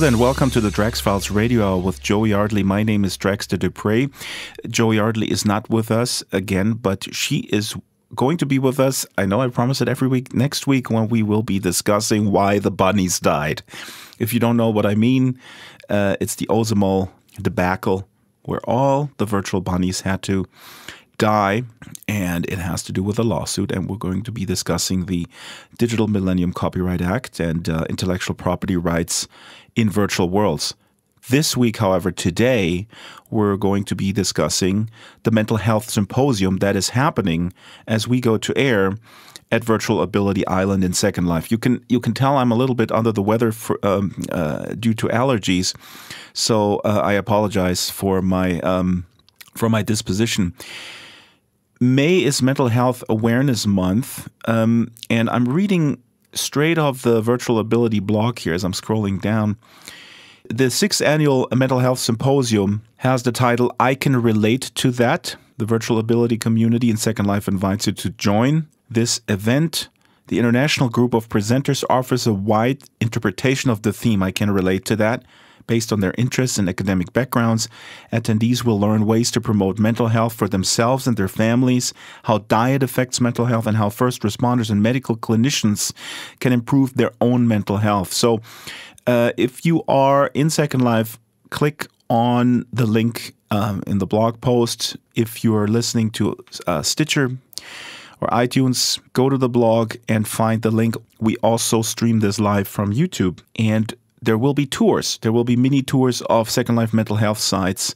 Hello then, welcome to the Drax Files Radio Hour with Jo Yardley. My name is Drax de Dupre. Jo Yardley is not with us again, but she is going to be with us. I know I promise it every week. Next week when we will be discussing why the bunnies died. If you don't know what I mean, it's the Ozemol debacle where all the virtual bunnies had to die, and it has to do with a lawsuit, and we're going to be discussing the Digital Millennium Copyright Act and intellectual property rights in virtual worlds. This week, however, today, we're going to be discussing the Mental Health Symposium that is happening as we go to air at Virtual Ability Island in Second Life. You can tell I'm a little bit under the weather due to allergies, so I apologize for my disposition. May is Mental Health Awareness Month, and I'm reading straight off the Virtual Ability blog here as I'm scrolling down. The 6th Annual Mental Health Symposium has the title, I Can Relate to That. The Virtual Ability community in Second Life invites you to join this event. The international group of presenters offers a wide interpretation of the theme, I Can Relate to That. Based on their interests and academic backgrounds, attendees will learn ways to promote mental health for themselves and their families, how diet affects mental health, and how first responders and medical clinicians can improve their own mental health. So if you are in Second Life, click on the link in the blog post. If you are listening to Stitcher or iTunes, go to the blog and find the link. We also stream this live from YouTube, and there will be tours. There will be mini tours of Second Life mental health sites.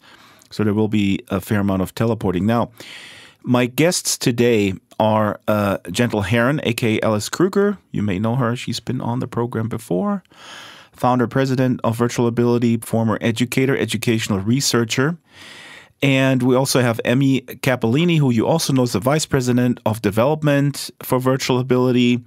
So there will be a fair amount of teleporting. Now, my guests today are Gentle Heron, a.k.a. Alice Kruger. You may know her. She's been on the program before. Founder, president of Virtual Ability, former educator, educational researcher. And we also have Emmy Cappellini, who you also know is the vice president of development for Virtual Ability.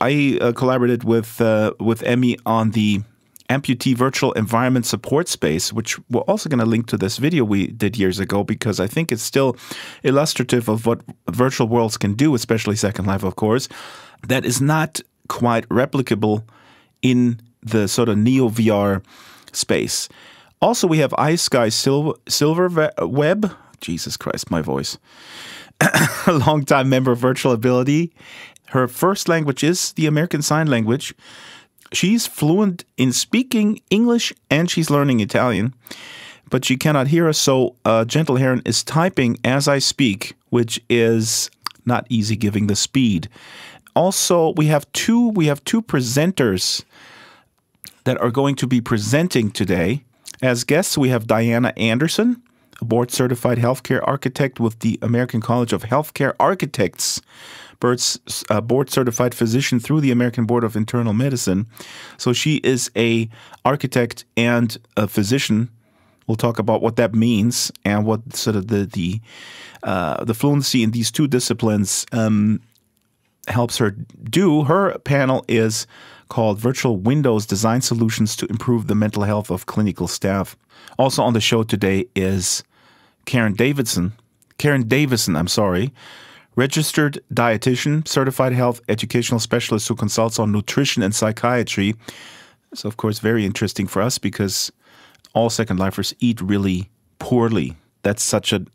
I collaborated with Emmy on the Amputee Virtual Environment Support Space, which we're also going to link to this video we did years ago because I think it's still illustrative of what virtual worlds can do, especially Second Life, of course, that is not quite replicable in the sort of neo-VR space. Also, we have Ice Sky Silverweb. Jesus Christ, my voice. A longtime member of Virtual Ability. Her first language is the American Sign Language. She's fluent in speaking English and she's learning Italian, but she cannot hear us, so Gentle Heron is typing as I speak, which is not easy given the speed. Also, we have two presenters that are going to be presenting today. As guests, we have Diana Anderson, a board-certified healthcare architect with the American College of Healthcare Architects, board-certified physician through the American Board of Internal Medicine. So she is a architect and a physician. We'll talk about what that means and what sort of the fluency in these two disciplines helps her do. Her panel is called Virtual Windows Design Solutions to Improve the Mental Health of Clinical Staff. Also on the show today is Karen Davison, registered dietitian, certified health educational specialist who consults on nutrition and psychiatry. It's, of course, very interesting for us because all Second Lifers eat really poorly. That's such an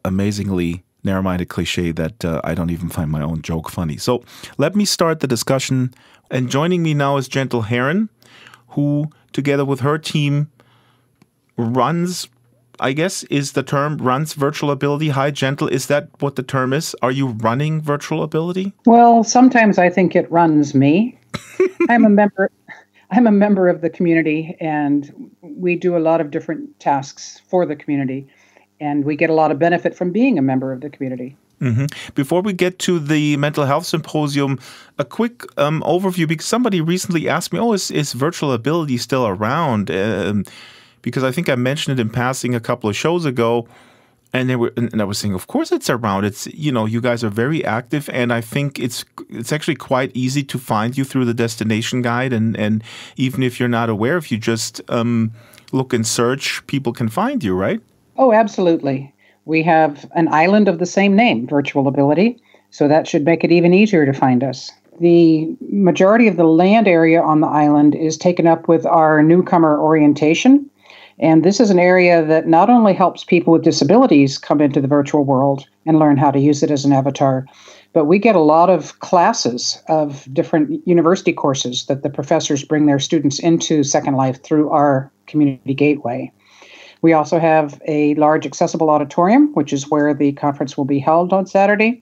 amazingly narrow-minded cliche that I don't even find my own joke funny. So let me start the discussion. And joining me now is Gentle Heron, who, together with her team, runs, I guess, is the term, runs Virtual Ability. Hi, Gentle. Is that what the term is? Are you running Virtual Ability? Well, sometimes I think it runs me. I'm a member of the community, and we do a lot of different tasks for the community, and we get a lot of benefit from being a member of the community. Mm-hmm. Before we get to the Mental Health Symposium, a quick overview, because somebody recently asked me, is Virtual Ability still around? Because I think I mentioned it in passing a couple of shows ago, and I was saying, of course it's around. It's, you guys are very active, and I think it's actually quite easy to find you through the destination guide, and even if you're not aware, if you just look and search, people can find you, right? Oh, absolutely. We have an island of the same name, Virtual Ability, so that should make it even easier to find us. the majority of the land area on the island is taken up with our newcomer orientation. And this is an area that not only helps people with disabilities come into the virtual world and learn how to use it as an avatar, but we get a lot of classes of different university courses that the professors bring their students into Second Life through our community gateway. We also have a large accessible auditorium, which is where the conference will be held on Saturday.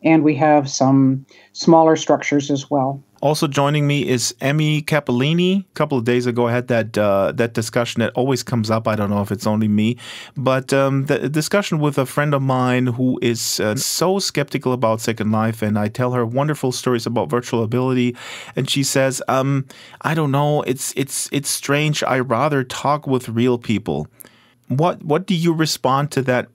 And we have some smaller structures as well. Also joining me is Emmy Cappellini. A couple of days ago, I had that discussion that always comes up. I don't know if it's only me, but the discussion with a friend of mine who is so skeptical about Second Life, and I tell her wonderful stories about virtual ability, and she says, "I don't know. It's strange. I rather talk with real people." What do you respond to that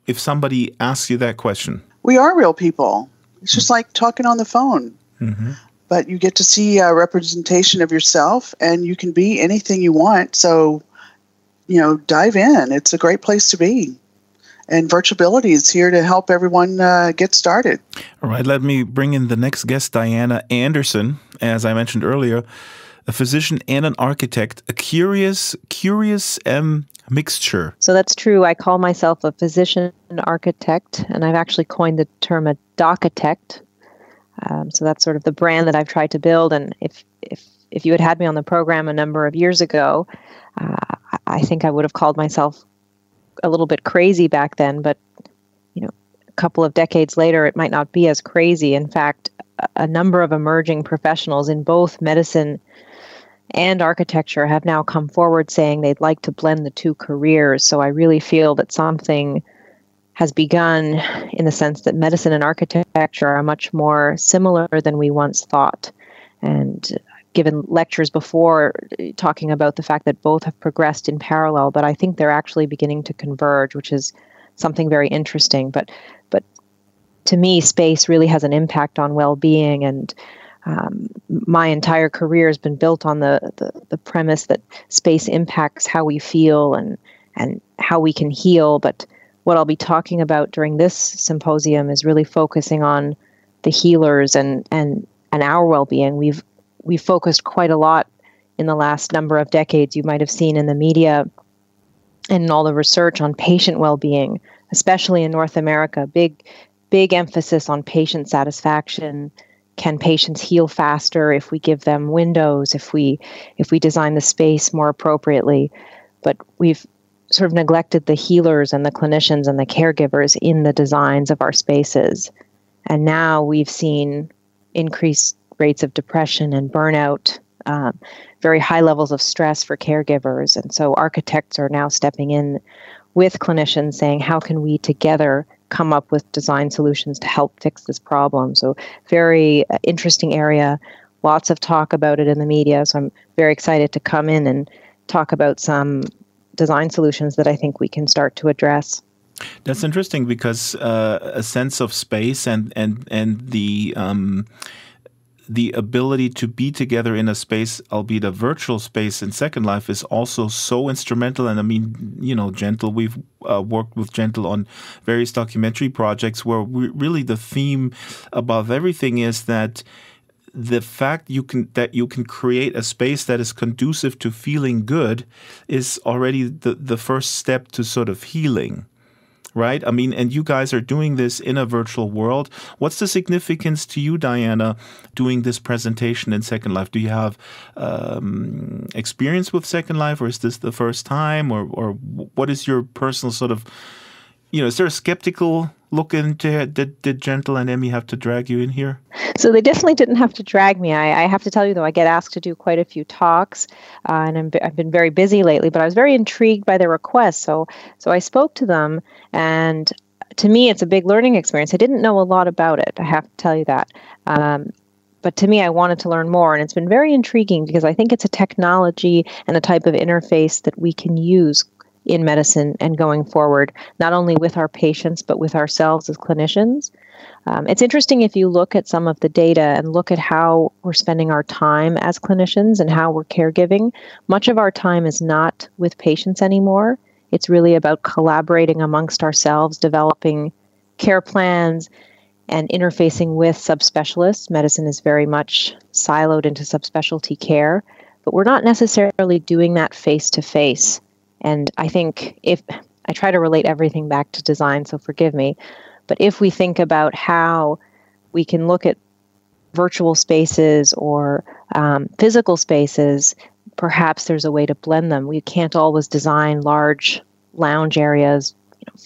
if somebody asks you that question? We are real people. It's just like talking on the phone. Mm-hmm. But you get to see a representation of yourself, and you can be anything you want. So, dive in. It's a great place to be. And Virtuality is here to help everyone get started. All right, let me bring in the next guest, Diana Anderson. As I mentioned earlier, a physician and an architect, a curious mixture. So that's true. I call myself a physician architect, and I've actually coined the term a docitect. So that's sort of the brand that I've tried to build. And if you had me on the program a number of years ago, I think I would have called myself a little bit crazy back then. But a couple of decades later, it might not be as crazy. In fact, a number of emerging professionals in both medicine and architecture have now come forward saying they'd like to blend the two careers. So I really feel that something has begun in the sense that medicine and architecture are much more similar than we once thought. And given lectures before talking about the fact that both have progressed in parallel, but I think they're actually beginning to converge, which is something very interesting. But to me, space really has an impact on well-being, and my entire career has been built on the premise that space impacts how we feel and how we can heal. But what I'll be talking about during this symposium is really focusing on the healers and our well-being. We've focused quite a lot in the last number of decades. You might have seen in the media and in all the research on patient well-being, especially in North America, big emphasis on patient satisfaction. Can patients heal faster if we give them windows, if we design the space more appropriately? But we've sort of neglected the healers and the clinicians and the caregivers in the designs of our spaces. And now we've seen increased rates of depression and burnout, very high levels of stress for caregivers. And so architects are now stepping in with clinicians saying, how can we together come up with design solutions to help fix this problem? So very interesting area, lots of talk about it in the media. So I'm very excited to come in and talk about some design solutions that I think we can start to address. That's interesting because a sense of space and the ability to be together in a space, albeit a virtual space in Second Life, is also so instrumental. And I mean, Gentle, we've worked with Gentle on various documentary projects where really the theme above everything is that the fact that you can create a space that is conducive to feeling good is already the first step to sort of healing. Right? I mean, and you guys are doing this in a virtual world. What's the significance to you, Diana, doing this presentation in Second Life? Do you have experience with Second Life, or is this the first time? Or what is your personal sort of, is there a skeptical look into it? Did Gentle and Emmy have to drag you in here? So they definitely didn't have to drag me. I have to tell you, though, I get asked to do quite a few talks, and I've been very busy lately, but I was very intrigued by their request. So I spoke to them, and to me, it's a big learning experience. I didn't know a lot about it, I have to tell you that. But to me, I wanted to learn more, and it's been very intriguing because I think it's a technology and a type of interface that we can use in medicine and going forward, not only with our patients, but with ourselves as clinicians. It's interesting if you look at some of the data and look at how we're spending our time as clinicians and how we're caregiving. Much of our time is not with patients anymore. It's really about collaborating amongst ourselves, developing care plans, and interfacing with subspecialists. Medicine is very much siloed into subspecialty care, but we're not necessarily doing that face-to-face. And I think if I try to relate everything back to design, so forgive me, but if we think about how we can look at virtual spaces or physical spaces, perhaps there's a way to blend them. We can't always design large lounge areas,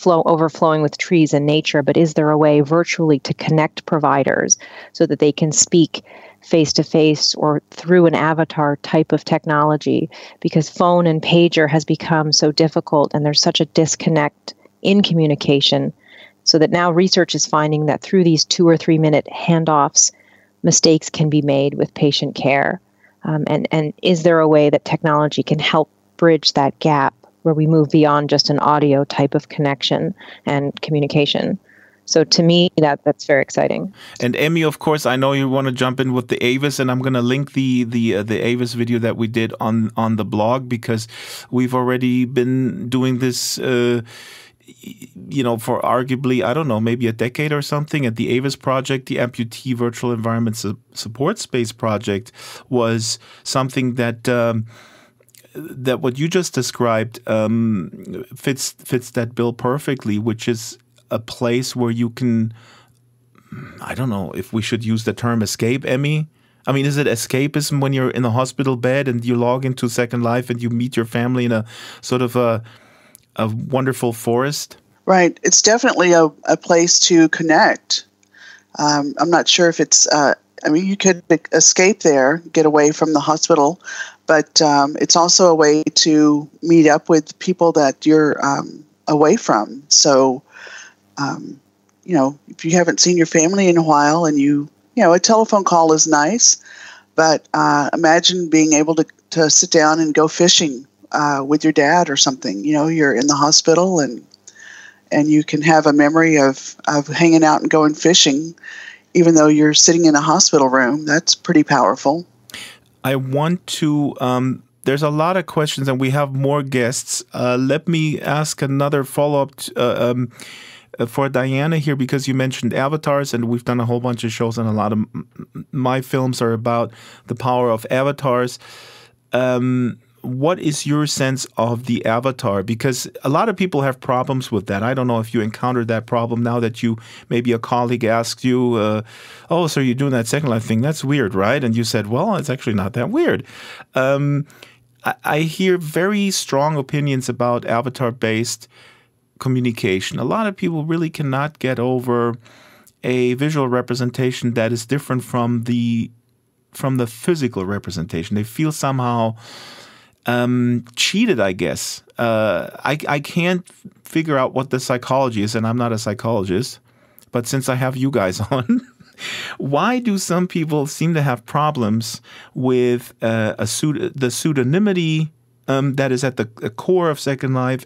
overflowing with trees and nature, but is there a way virtually to connect providers so that they can speak face-to-face or through an avatar type of technology? Because phone and pager has become so difficult, and there's such a disconnect in communication, so that now research is finding that through these 2 or 3 minute handoffs, mistakes can be made with patient care. And is there a way that technology can help bridge that gap where we move beyond just an audio type of connection and communication? So to me, that's very exciting. And Emmy, of course, I know you want to jump in with the AVIS, and I'm going to link the AVIS video that we did on the blog, because we've already been doing this for arguably, I don't know, maybe a decade or something. At the AVIS project, the Amputee Virtual Environment Support Space project was something that what you just described fits that bill perfectly, which is a place where you can, I don't know if we should use the term escape, Emmy. I mean, is it escapism when you're in a hospital bed and you log into Second Life and you meet your family in a sort of a wonderful forest? Right. It's definitely a place to connect. I'm not sure if it's, you could escape there, get away from the hospital, but it's also a way to meet up with people that you're away from. So, if you haven't seen your family in a while and a telephone call is nice, but imagine being able to sit down and go fishing with your dad or something. You're in the hospital and you can have a memory of hanging out and going fishing, even though you're sitting in a hospital room. That's pretty powerful. I want to, there's a lot of questions and we have more guests. Let me ask another follow-up for Diana here, because you mentioned avatars, and we've done a whole bunch of shows, and a lot of my films are about the power of avatars. What is your sense of the avatar? Because a lot of people have problems with that. I don't know if you encountered that problem now that maybe a colleague asked you, so you're doing that Second Life thing. That's weird, right? And you said, well, it's actually not that weird. I hear very strong opinions about avatar-based communication. A lot of people really cannot get over a visual representation that is different from the physical representation. They feel somehow cheated, I guess. I can't figure out what the psychology is, and I'm not a psychologist, but since I have you guys on, why do some people seem to have problems with the pseudonymity that is at the core of Second Life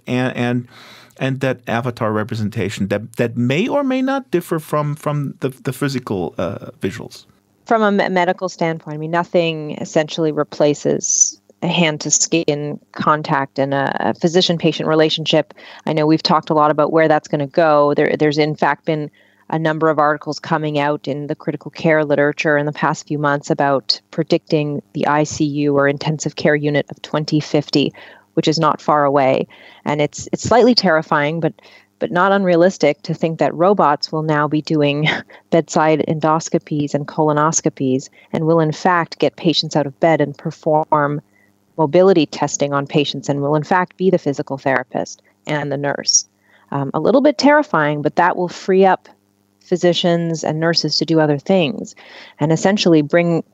and that avatar representation that may or may not differ from the physical visuals? From a medical standpoint, nothing essentially replaces a hand-to-skin contact and a physician-patient relationship. I know we've talked a lot about where that's going to go. There's in fact been a number of articles coming out in the critical care literature in the past few months about predicting the ICU or intensive care unit of 2050, which is not far away. And it's slightly terrifying, but not unrealistic to think that robots will now be doing bedside endoscopies and colonoscopies and will in fact get patients out of bed and perform mobility testing on patients and will in fact be the physical therapist and the nurse. A little bit terrifying, but that will free up physicians and nurses to do other things and essentially bring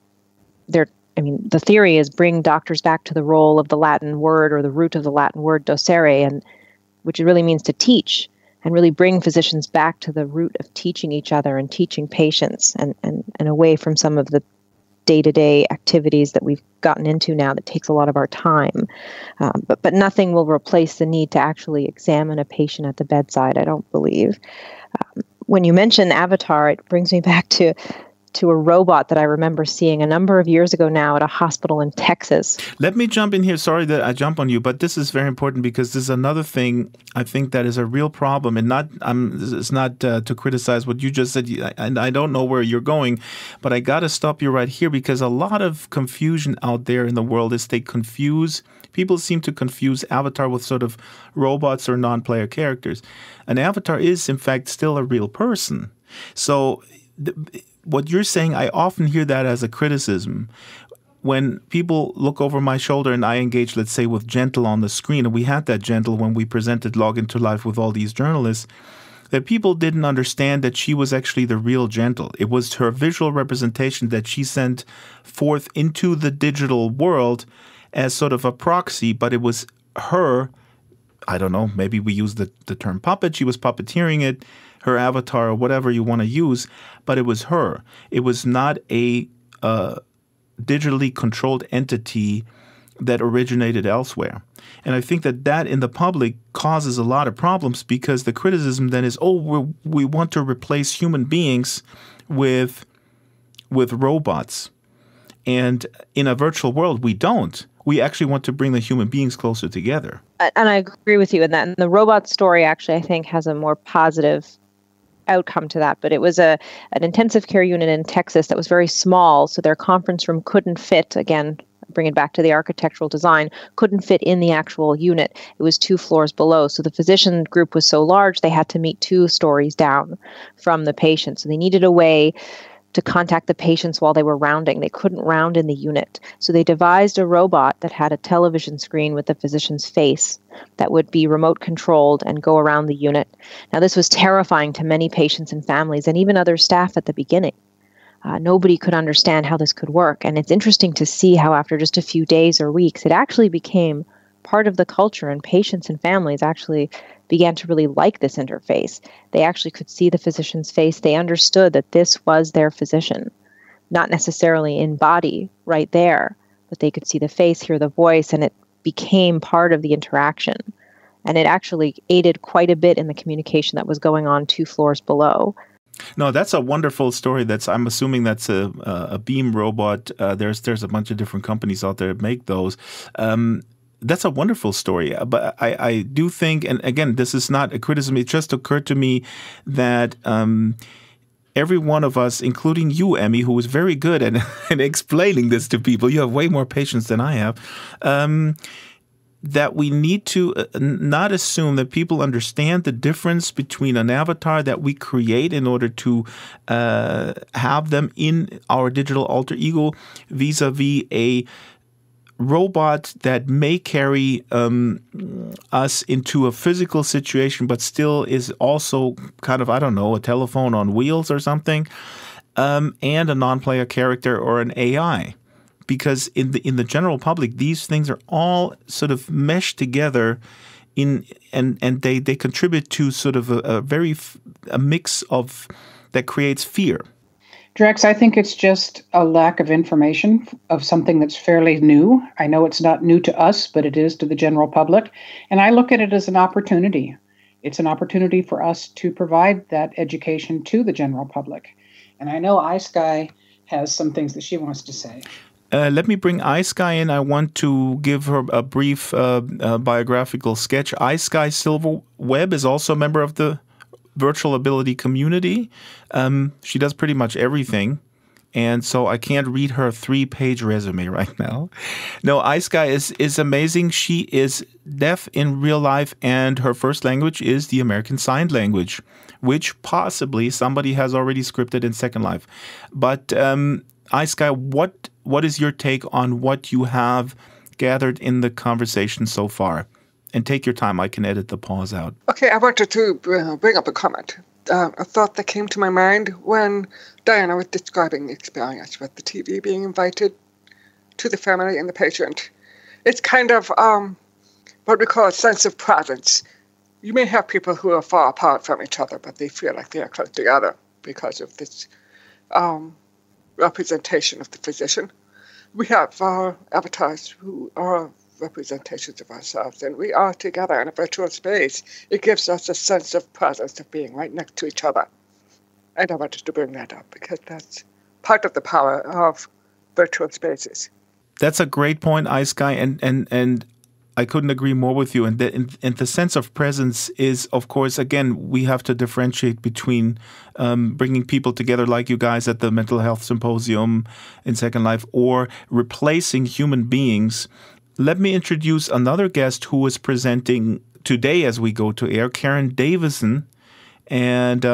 the theory is bring doctors back to the role of the Latin word or the root of the Latin word docere, and which really means to teach, and really bring physicians back to the root of teaching each other and teaching patients and away from some of the day-to-day activities that we've gotten into now that takes a lot of our time. But nothing will replace the need to actually examine a patient at the bedside, I don't believe. When you mention avatar, it brings me back to to a robot that I remember seeing a number of years ago now at a hospital in Texas. Let me jump in here. Sorry that I jump on you, but this is very important because this is another thing I think that is a real problem. And it's not to criticize what you just said, and I don't know where you're going, but I got to stop you right here because a lot of confusion out there in the world is people seem to confuse Avatar with sort of robots or non-player characters. An Avatar is, in fact, still a real person. So what you're saying, I often hear that as a criticism. When people look over my shoulder and I engage, let's say, with Gentle on the screen, and we had that Gentle when we presented Log Into Life with all these journalists, that people didn't understand that she was actually the real Gentle. It was her visual representation that she sent forth into the digital world as sort of a proxy, but it was her, I don't know, maybe we use the term puppet, she was puppeteering it, her avatar or whatever you want to use, but it was her. It was not a digitally controlled entity that originated elsewhere. And I think that in the public causes a lot of problems because the criticism then is, we want to replace human beings with robots. And in a virtual world, we don't. We actually want to bring the human beings closer together. And I agree with you in that. And the robot story actually, I think, has a more positive outcome to that. But it was an intensive care unit in Texas that was very small. So their conference room couldn't fit, again, bring it back to the architectural design, couldn't fit in the actual unit. It was 2 floors below. So the physician group was so large, they had to meet 2 stories down from the patient. So they needed a way to contact the patients while they were rounding. They couldn't round in the unit. So they devised a robot that had a television screen with the physician's face that would be remote controlled and go around the unit. Now, this was terrifying to many patients and families and even other staff at the beginning. Nobody could understand how this could work. And it's interesting to see how after just a few days or weeks, it actually became part of the culture, and patients and families actually began to really like this interface. They actually could see the physician's face. They understood that this was their physician, not necessarily in body right there, but they could see the face, hear the voice, and it became part of the interaction. And it actually aided quite a bit in the communication that was going on 2 floors below. No, that's a wonderful story. I'm assuming that's a beam robot. There's a bunch of different companies out there that make those. That's a wonderful story. But I do think, and again, this is not a criticism, it just occurred to me that every one of us, including you, Emmy, who was very good at explaining this to people, you have way more patience than I have, that we need to not assume that people understand the difference between an avatar that we create in order to have them in our digital alter ego vis-a-vis a robot that may carry us into a physical situation, but still is also kind of, I don't know, a telephone on wheels or something, and a non-player character or an AI. Because in the general public, these things are all sort of meshed together and they contribute to sort of a mix of that creates fear. Drax, I think it's just a lack of information of something that's fairly new. I know it's not new to us, but it is to the general public. And I look at it as an opportunity. It's an opportunity for us to provide that education to the general public. And I know iSky has some things that she wants to say. Let me bring iSky in. I want to give her a brief biographical sketch. iSky Silverweb is also a member of the virtual ability community. She does pretty much everything. And so I can't read her 3-page resume right now. No, iSky is amazing. She is deaf in real life, and her first language is the American Sign Language, which possibly somebody has already scripted in Second Life. But iSky, what is your take on what you have gathered in the conversation so far? And take your time. I can edit the pause out. Okay, I wanted to bring up a comment. A thought that came to my mind when Diana was describing the experience with the TV being invited to the family and the patient. It's kind of what we call a sense of presence. You may have people who are far apart from each other, but they feel like they are close together because of this representation of the physician. We have avatars who are representations of ourselves, and we are together in a virtual space. It gives us a sense of presence of being right next to each other. And I wanted to bring that up because that's part of the power of virtual spaces. That's a great point, Ice Guy, and I couldn't agree more with you. And the sense of presence is, of course, again, we have to differentiate between bringing people together like you guys at the Mental Health Symposium in Second Life or replacing human beings. Let me introduce another guest who is presenting today as we go to air, Karen Davison. And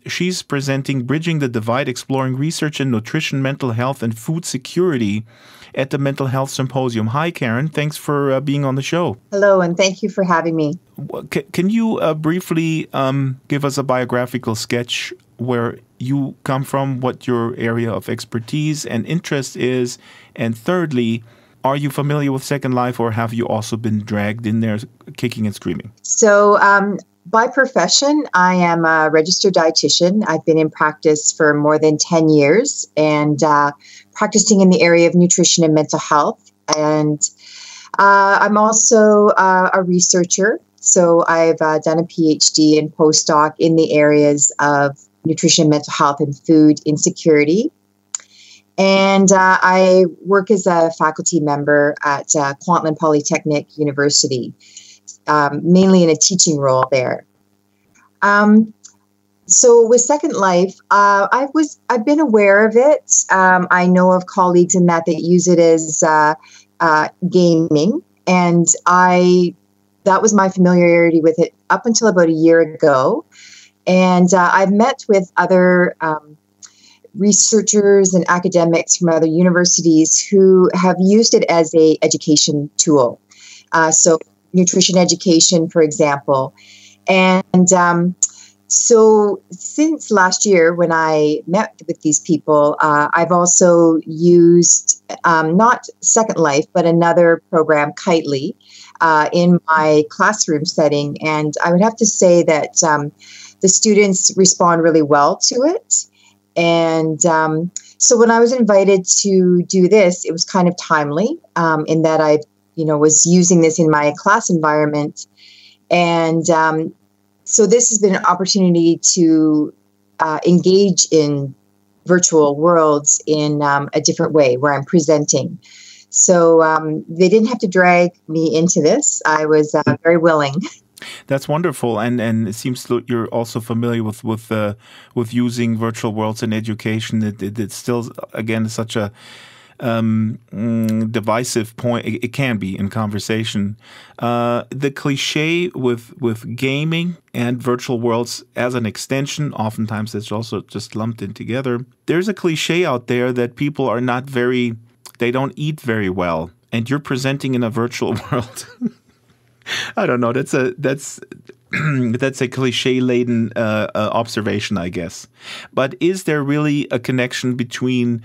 she's presenting Bridging the Divide, Exploring Research in Nutrition, Mental Health, and Food Security at the Mental Health Symposium. Hi, Karen. Thanks for being on the show. Hello, and thank you for having me. Can you briefly give us a biographical sketch where you come from, what your area of expertise and interest is? And thirdly, are you familiar with Second Life, or have you also been dragged in there kicking and screaming? So, by profession, I am a registered dietitian. I've been in practice for more than 10 years and practicing in the area of nutrition and mental health. And I'm also a researcher. So I've done a PhD and postdoc in the areas of nutrition, mental health, and food insecurity. And I work as a faculty member at Kwantlen Polytechnic University. Mainly in a teaching role there. So with Second Life, I've been aware of it. I know of colleagues in that use it as gaming, and that was my familiarity with it up until about a year ago. And I've met with other researchers and academics from other universities who have used it as an education tool. So nutrition education, for example. And so since last year, when I met with these people, I've also used not Second Life, but another program, Kitely, in my classroom setting. And I would have to say that the students respond really well to it. And so when I was invited to do this, it was kind of timely in that I was using this in my class environment. And so this has been an opportunity to engage in virtual worlds in a different way where I'm presenting. So they didn't have to drag me into this. I was very willing. That's wonderful, and it seems that you're also familiar with using virtual worlds in education. It's still, again, such a divisive point. It can be in conversation. The cliche with gaming and virtual worlds as an extension, oftentimes it's also just lumped in together. There's a cliche out there that people are they don't eat very well, and you're presenting in a virtual world. I don't know. That's a cliche-laden observation, I guess. But is there really a connection between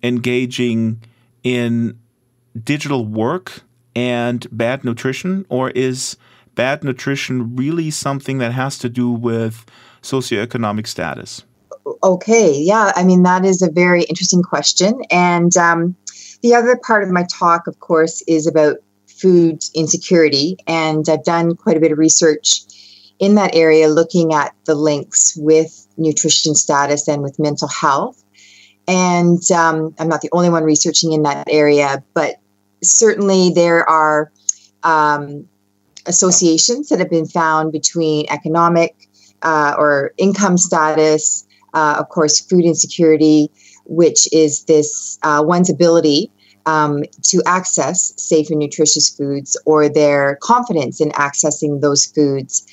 engaging in digital work and bad nutrition, or is bad nutrition really something that has to do with socioeconomic status? Okay, yeah. I mean, that is a very interesting question. And the other part of my talk, of course, is about food insecurity. And I've done quite a bit of research in that area, looking at the links with nutrition status and with mental health. And I'm not the only one researching in that area, but certainly there are associations that have been found between economic or income status, of course, food insecurity, which is this one's ability to access safe and nutritious foods, or their confidence in accessing those foods,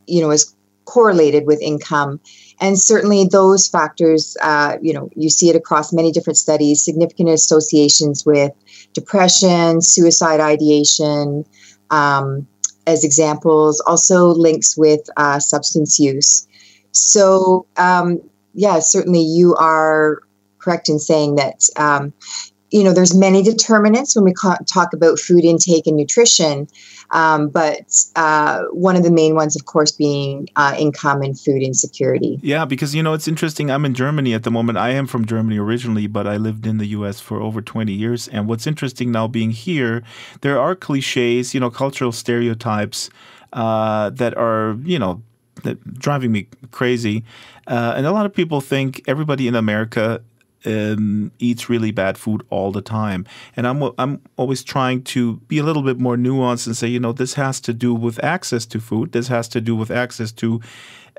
is correlated with income. And certainly those factors, you see it across many different studies, significant associations with depression, suicide ideation, as examples, also links with substance use. So, certainly you are correct in saying that, there's many determinants when we talk about food intake and nutrition, but one of the main ones, of course, being income and food insecurity. Yeah, because, it's interesting. I'm in Germany at the moment. I am from Germany originally, but I lived in the U.S. for over 20 years. And what's interesting now being here, there are cliches, cultural stereotypes that are, driving me crazy. And a lot of people think everybody in America eats really bad food all the time. And I'm always trying to be a little bit more nuanced and say, this has to do with access to food. This has to do with access to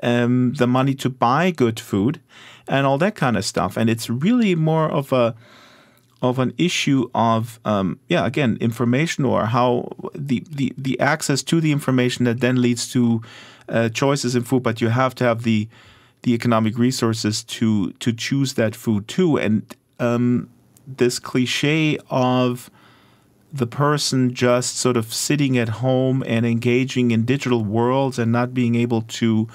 the money to buy good food and all that kind of stuff. And it's really more of an issue of, again, information, or how the access to the information that then leads to choices in food. But you have to have the economic resources to choose that food too. And this cliche of the person just sort of sitting at home and engaging in digital worlds and not being able to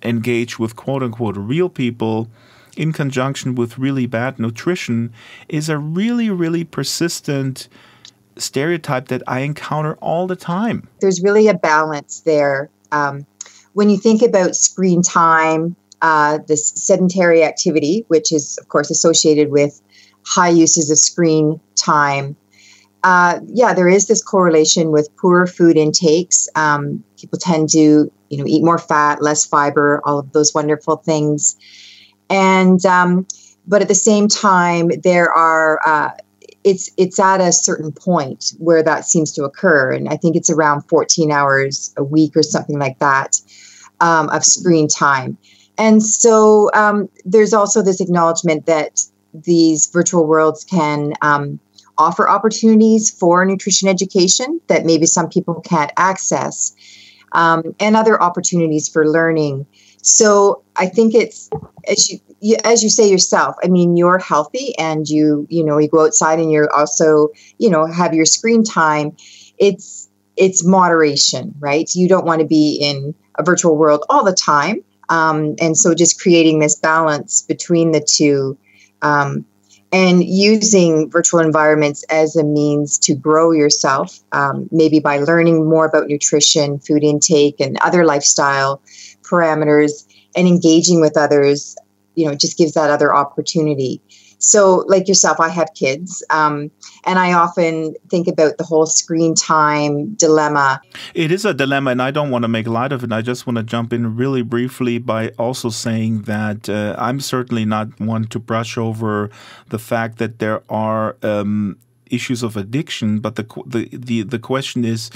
engage with quote-unquote real people in conjunction with really bad nutrition is a really, really persistent stereotype that I encounter all the time. There's really a balance there. When you think about screen time, this sedentary activity, which is, of course, associated with high uses of screen time, there is this correlation with poorer food intakes. People tend to, eat more fat, less fiber, all of those wonderful things. And but at the same time, there are it's at a certain point where that seems to occur, and I think it's around 14 hours a week or something like that of screen time. And so there's also this acknowledgement that these virtual worlds can offer opportunities for nutrition education that maybe some people can't access, and other opportunities for learning. So I think it's, as you say yourself, I mean, you're healthy and you go outside and you're also, have your screen time. It's moderation, right? You don't want to be in a virtual world all the time. And so just creating this balance between the two, and using virtual environments as a means to grow yourself, maybe by learning more about nutrition, food intake, and other lifestyle parameters, and engaging with others, just gives that other opportunity. So like yourself, I have kids, and I often think about the whole screen time dilemma. It is a dilemma, and I don't want to make light of it. I just want to jump in really briefly by also saying that I'm certainly not one to brush over the fact that there are issues of addiction, but the question is,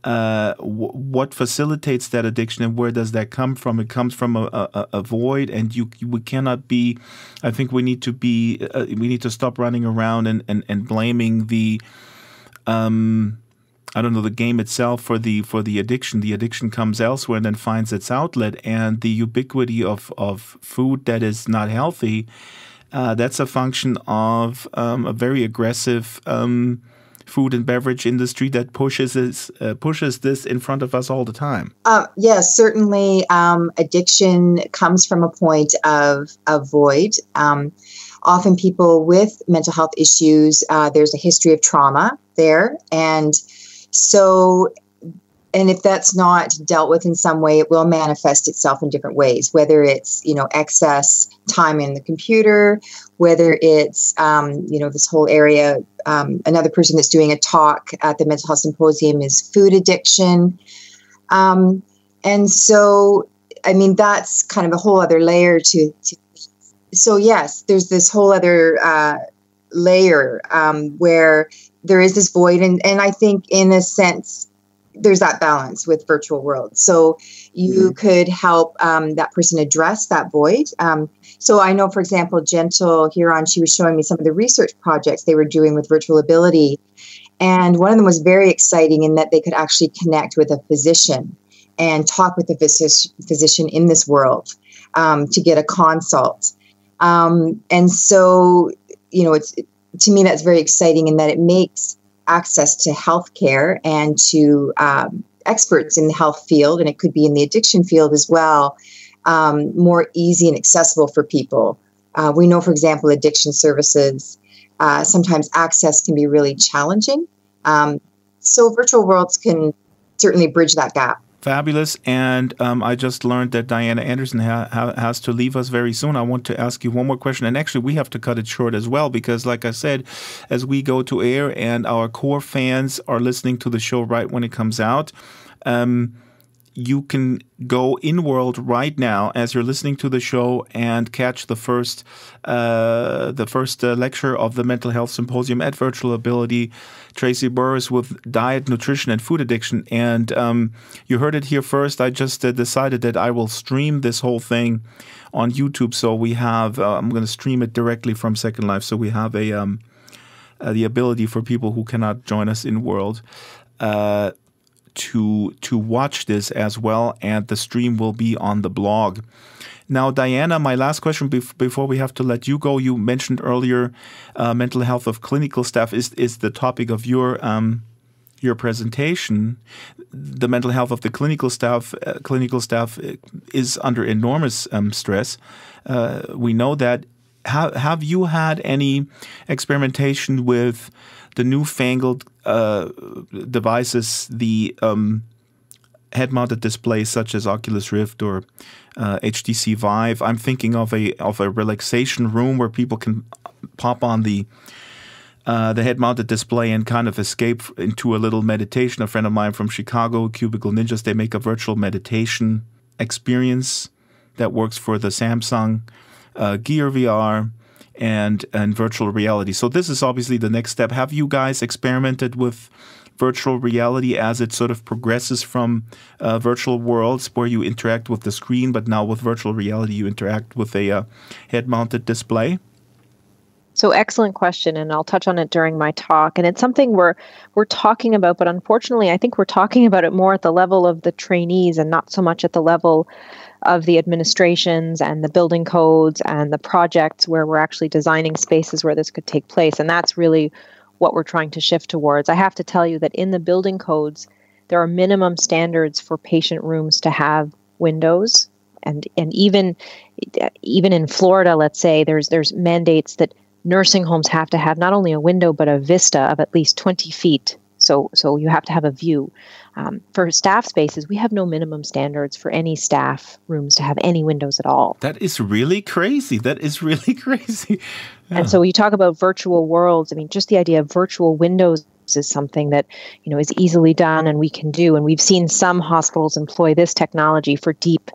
what facilitates that addiction, and where does that come from? It comes from a void, and we cannot be. I think we need to be. We need to stop running around and blaming the. The game itself for the addiction. The addiction comes elsewhere and then finds its outlet, and the ubiquity of food that is not healthy. That's a function of a very aggressive food and beverage industry that pushes this in front of us all the time. Yes, certainly. Addiction comes from a point of void. Often people with mental health issues, there's a history of trauma there. And if that's not dealt with in some way, it will manifest itself in different ways, whether it's, excess time in the computer, whether it's, this whole area. Another person that's doing a talk at the Mental Health Symposium is food addiction. And so, I mean, that's kind of a whole other layer to so yes, there's this whole other layer where there is this void. And I think in a sense, there's that balance with virtual worlds. So you could help that person address that void. So I know, for example, Gentle Huron, she was showing me some of the research projects they were doing with virtual ability. And one of them was very exciting in that they could actually connect with a physician and talk with the physician in this world to get a consult. And so, to me, that's very exciting in that it makes access to healthcare and to experts in the health field, and it could be in the addiction field as well, more easy and accessible for people. We know, for example, addiction services, sometimes access can be really challenging. So virtual worlds can certainly bridge that gap. Fabulous. And I just learned that Diana Anderson has to leave us very soon. I want to ask you one more question. And actually, we have to cut it short as well, because like I said, as we go to air and our core fans are listening to the show right when it comes out, you can go in world right now as you're listening to the show and catch the first lecture of the Mental Health Symposium at Virtual Ability. Tracy Burris with diet, nutrition, and food addiction. And you heard it here first. I just decided that I will stream this whole thing on YouTube. So we have, I'm going to stream it directly from Second Life. So we have the ability for people who cannot join us in world to watch this as well, and the stream will be on the blog. Now, Diana, my last question before we have to let you go. You mentioned earlier mental health of clinical staff is the topic of your presentation. The mental health of the clinical staff is under enormous stress. We know that. Have you had any experimentation with the newfangled devices, the head-mounted displays such as Oculus Rift or HTC Vive? I'm thinking of a relaxation room where people can pop on the head-mounted display and kind of escape into a little meditation. A friend of mine from Chicago, Cubicle Ninjas, they make a virtual meditation experience that works for the Samsung Gear VR and virtual reality. So this is obviously the next step. Have you guys experimented with virtual reality as it sort of progresses from virtual worlds where you interact with the screen, but now with virtual reality you interact with a head-mounted display? So excellent question, and I'll touch on it during my talk. And it's something we're talking about, but unfortunately, I think we're talking about it more at the level of the trainees and not so much at the level of the administrations and the building codes and the projects where we're actually designing spaces where this could take place. And that's really what we're trying to shift towards. I have to tell you that in the building codes, there are minimum standards for patient rooms to have windows. And even in Florida, let's say, there's mandates that nursing homes have to have not only a window, but a vista of at least 20 feet. So you have to have a view. For staff spaces, we have no minimum standards for any staff rooms to have any windows at all. That is really crazy. Yeah. And so when you talk about virtual worlds, I mean, just the idea of virtual windows is something that, is easily done and we can do. And we've seen some hospitals employ this technology for deep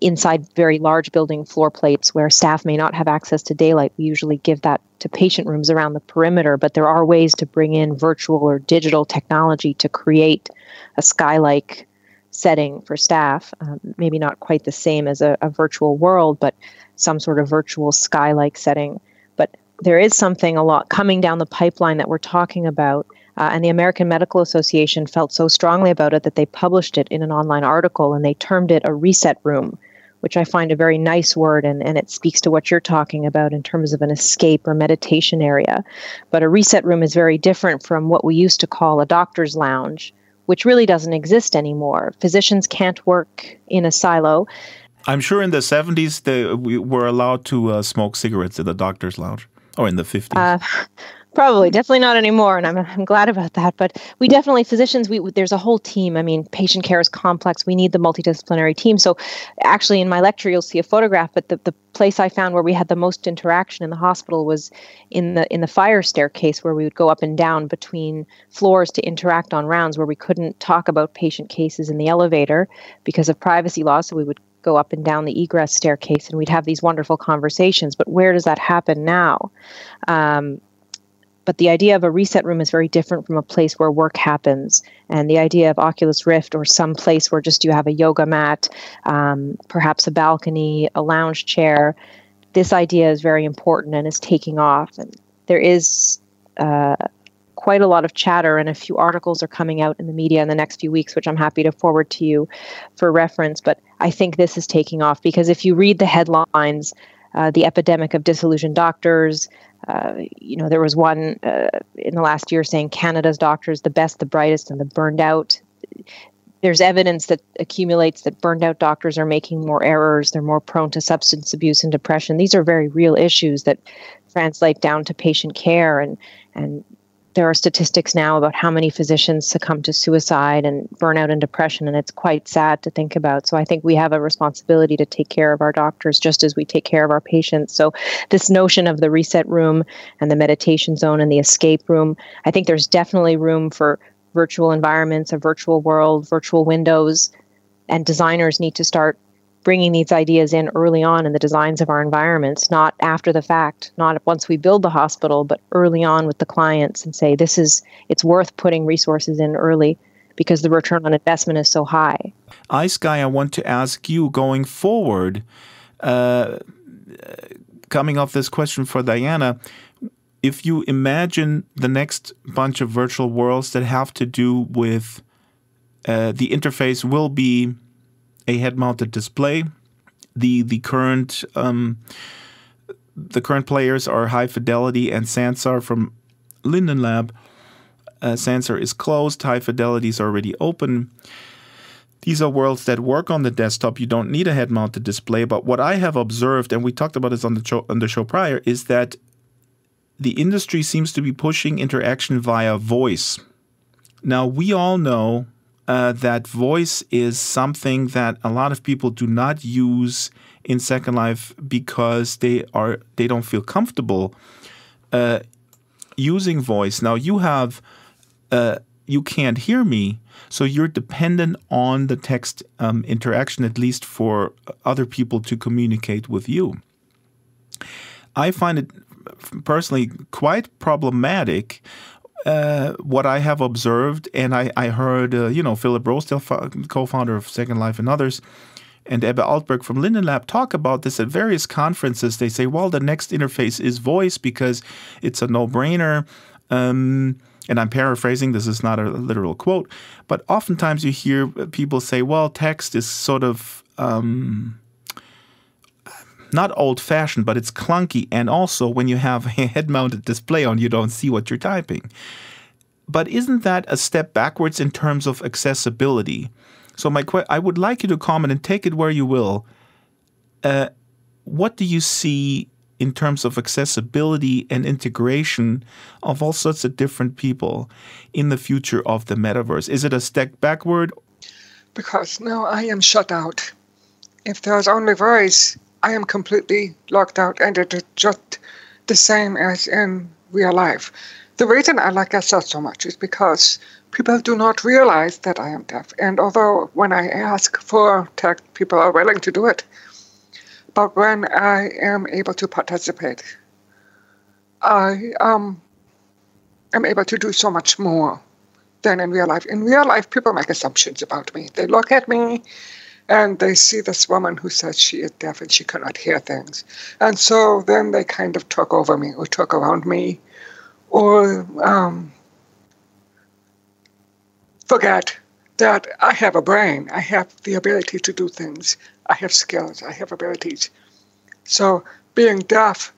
inside very large building floor plates where staff may not have access to daylight. We usually give that to patient rooms around the perimeter, but there are ways to bring in virtual or digital technology to create a sky-like setting for staff. Maybe not quite the same as a virtual world, but some sort of virtual sky-like setting. But there is something a lot coming down the pipeline that we're talking about. And the American Medical Association felt so strongly about it that they published it in an online article, and they termed it a reset room, which I find a very nice word, and it speaks to what you're talking about in terms of an escape or meditation area. But a reset room is very different from what we used to call a doctor's lounge, which really doesn't exist anymore. Physicians can't work in a silo. I'm sure in the 70s we were allowed to smoke cigarettes in the doctor's lounge, or in the 50s. Probably, definitely not anymore, and I'm glad about that. But we definitely, physicians, there's a whole team. I mean, patient care is complex. We need the multidisciplinary team. So actually in my lecture, you'll see a photograph, but the place I found where we had the most interaction in the hospital was in the fire staircase, where we would go up and down between floors to interact on rounds, where we couldn't talk about patient cases in the elevator because of privacy laws. So we would go up and down the egress staircase and we'd have these wonderful conversations. But where does that happen now? But the idea of a reset room is very different from a place where work happens. And the idea of Oculus Rift or some place where just you have a yoga mat, perhaps a balcony, a lounge chair, this idea is very important and is taking off. And there is quite a lot of chatter, and a few articles are coming out in the media in the next few weeks, which I'm happy to forward to you for reference. But I think this is taking off because if you read the headlines, the epidemic of disillusioned doctors, there was one in the last year saying Canada's doctors, the best, the brightest, and the burned out. There's evidence that accumulates that burned out doctors are making more errors. They're more prone to substance abuse and depression. These are very real issues that translate down to patient care. And there are statistics now about how many physicians succumb to suicide and burnout and depression, and it's quite sad to think about. So I think we have a responsibility to take care of our doctors just as we take care of our patients. So this notion of the reset room and the meditation zone and the escape room, I think there's definitely room for virtual environments, a virtual world, virtual windows. And designers need to start bringing these ideas in early on in the designs of our environments, not after the fact, not once we build the hospital, but early on with the clients and say, it's worth putting resources in early because the return on investment is so high. Ice Guy, I want to ask you going forward, coming off this question for Diana, if you imagine the next bunch of virtual worlds that have to do with the interface will be a head-mounted display. The current players are High Fidelity and Sansar from Linden Lab. Sansar is closed. High Fidelity is already open. These are worlds that work on the desktop. You don't need a head-mounted display. But what I have observed, and we talked about this on the show prior, is that the industry seems to be pushing interaction via voice. Now, we all know that voice is something that a lot of people do not use in Second Life because they don't feel comfortable using voice. Now you can't hear me, so you're dependent on the text interaction, at least for other people to communicate with you. I find it personally quite problematic. What I have observed, and I heard, Philip Rosedale, co-founder of Second Life and others, and Ebbe Altberg from Linden Lab talk about this at various conferences. They say, well, the next interface is voice because it's a no-brainer. And I'm paraphrasing, this is not a literal quote, but oftentimes you hear people say, well, text is sort of not old-fashioned, but it's clunky. And also, when you have a head-mounted display on, you don't see what you're typing. But isn't that a step backwards in terms of accessibility? So I would like you to comment and take it where you will. What do you see in terms of accessibility and integration of all sorts of different people in the future of the metaverse? Is it a step backward? Because now I am shut out. If there's only voice, I am completely locked out, and it is just the same as in real life. The reason I like SL so much is because people do not realize that I am deaf. And although when I ask for tech, people are willing to do it. But when I am able to participate, I am able to do so much more than in real life. In real life, people make assumptions about me. They look at me and they see this woman who says she is deaf and she cannot hear things. And so then they kind of talk over me or talk around me or forget that I have a brain. I have the ability to do things. I have skills. I have abilities. So being deaf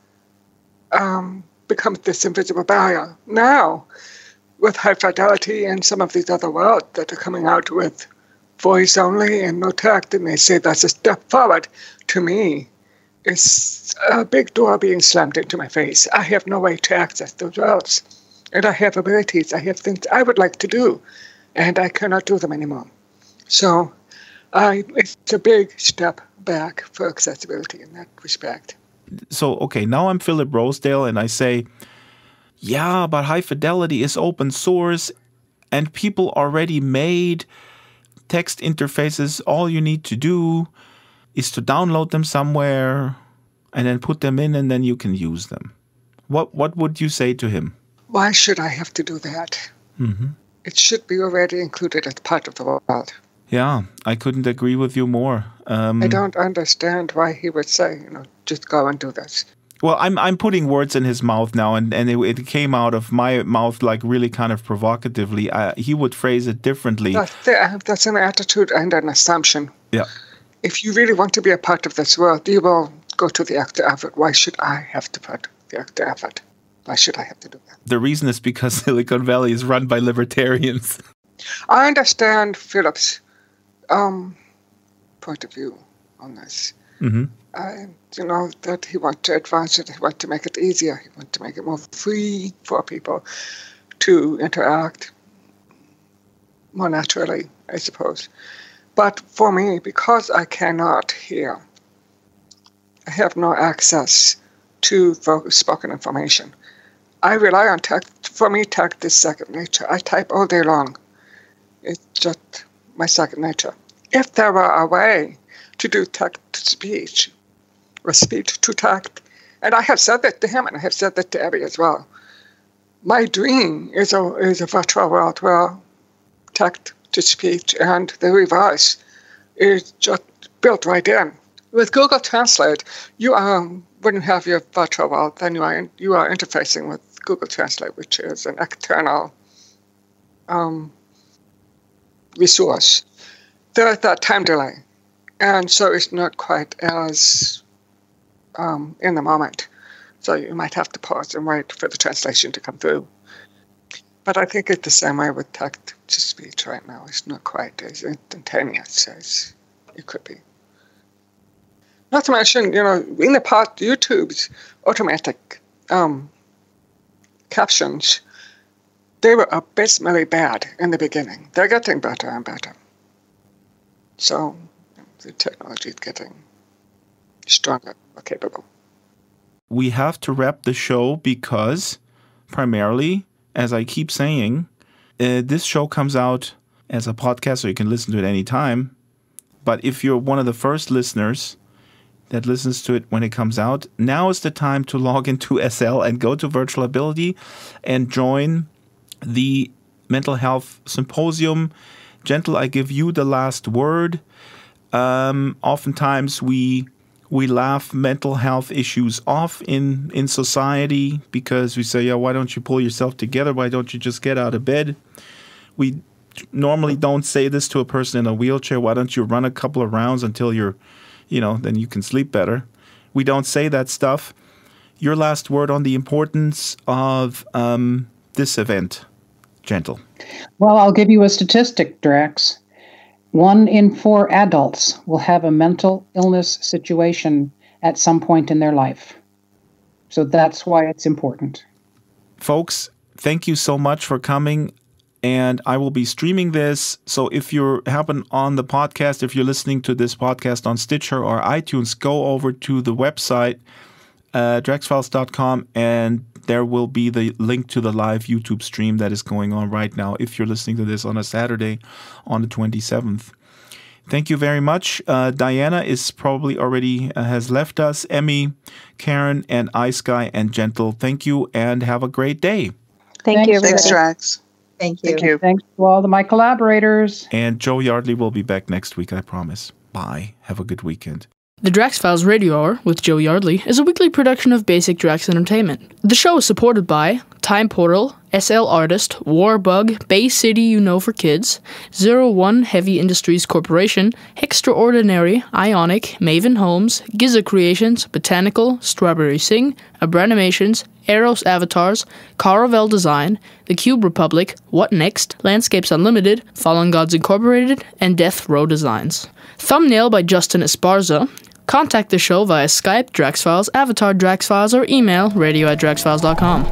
becomes this invisible barrier. Now, with High Fidelity and some of these other worlds that are coming out with voice only and no text, and they say that's a step forward. To me, it's a big door being slammed into my face. I have no way to access those worlds. And I have abilities. I have things I would like to do, and I cannot do them anymore. So it's a big step back for accessibility in that respect. So, okay, now I'm Philip Rosedale, and I say, yeah, but High Fidelity is open source, and people already made text interfaces. All you need to do is to download them somewhere and then put them in, and then you can use them. What would you say to him? Why should I have to do that? Mm-hmm. It should be already included as part of the world. Yeah, I couldn't agree with you more. I don't understand why he would say, just go and do this. Well, I'm putting words in his mouth now, and it came out of my mouth like really kind of provocatively. He would phrase it differently. That's an attitude and an assumption. Yeah. If you really want to be a part of this world, you will go to the extra effort. Why should I have to put the extra effort? Why should I have to do that? The reason is because Silicon Valley is run by libertarians. I understand Philip's point of view on this. Mm-hmm. That he wants to advance it, he wants to make it easier, he wants to make it more free for people to interact more naturally, I suppose. But for me, because I cannot hear, I have no access to spoken information. I rely on text. For me, text is second nature. I type all day long. It's just my second nature. if there were a way to do text-to-speech or speech-to-text, and I have said that to him, and I have said that to Abby as well. My dream is a virtual world where text-to-speech and the reverse is just built right in. With Google Translate, you wouldn't have your virtual world, then you are interfacing with Google Translate, which is an external resource. There is that time delay, and so it's not quite as in the moment. So you might have to pause and wait for the translation to come through. But I think it's the same way with text-to-speech right now. It's not quite as instantaneous as it could be. Not to mention, in the past, YouTube's automatic captions, they were abysmally bad in the beginning. They're getting better and better. So the technology is getting stronger, more capable. We have to wrap the show because, primarily, as I keep saying, this show comes out as a podcast, so you can listen to it anytime. But if you're one of the first listeners that listens to it when it comes out, now is the time to log into SL and go to Virtual Ability and join the Mental Health Symposium. Gentle, I give you the last word. Oftentimes we laugh mental health issues off in society because we say, yeah, why don't you pull yourself together? Why don't you just get out of bed? We normally don't say this to a person in a wheelchair. Why don't you run a couple of rounds until you're, then you can sleep better. We don't say that stuff. Your last word on the importance of this event, Gentle. Well, I'll give you a statistic, Drax. 1 in 4 adults will have a mental illness situation at some point in their life. So that's why it's important. Folks, thank you so much for coming. And I will be streaming this. So if you happen on the podcast, if you're listening to this podcast on Stitcher or iTunes, go over to the website, draxfiles.com, and there will be the link to the live YouTube stream that is going on right now if you're listening to this on a Saturday on the 27th. Thank you very much. Diana is probably already has left us. Emmy, Karen, and Ice Guy and Gentle, thank you and have a great day. Thank you, everybody. Thanks, Drax. Thank you. Thank you. Thanks to all of my collaborators. And Jo Yardley will be back next week, I promise. Bye. Have a good weekend. The Drax Files Radio Hour with Jo Yardley is a weekly production of Basic Drax Entertainment. The show is supported by Time Portal, SL Artist, Warbug, Bay City You Know for Kids, 01 Heavy Industries Corporation, Extraordinary, Ionic, Maven Homes, Giza Creations, Botanical, Strawberry Sing, Abranimations, Eros Avatars, Caravel Design, The Cube Republic, What Next, Landscapes Unlimited, Fallen Gods Incorporated, and Death Row Designs. Thumbnail by Justin Esparza. Contact the show via Skype, DraxFiles, Avatar DraxFiles, or email radio@draxfiles.com.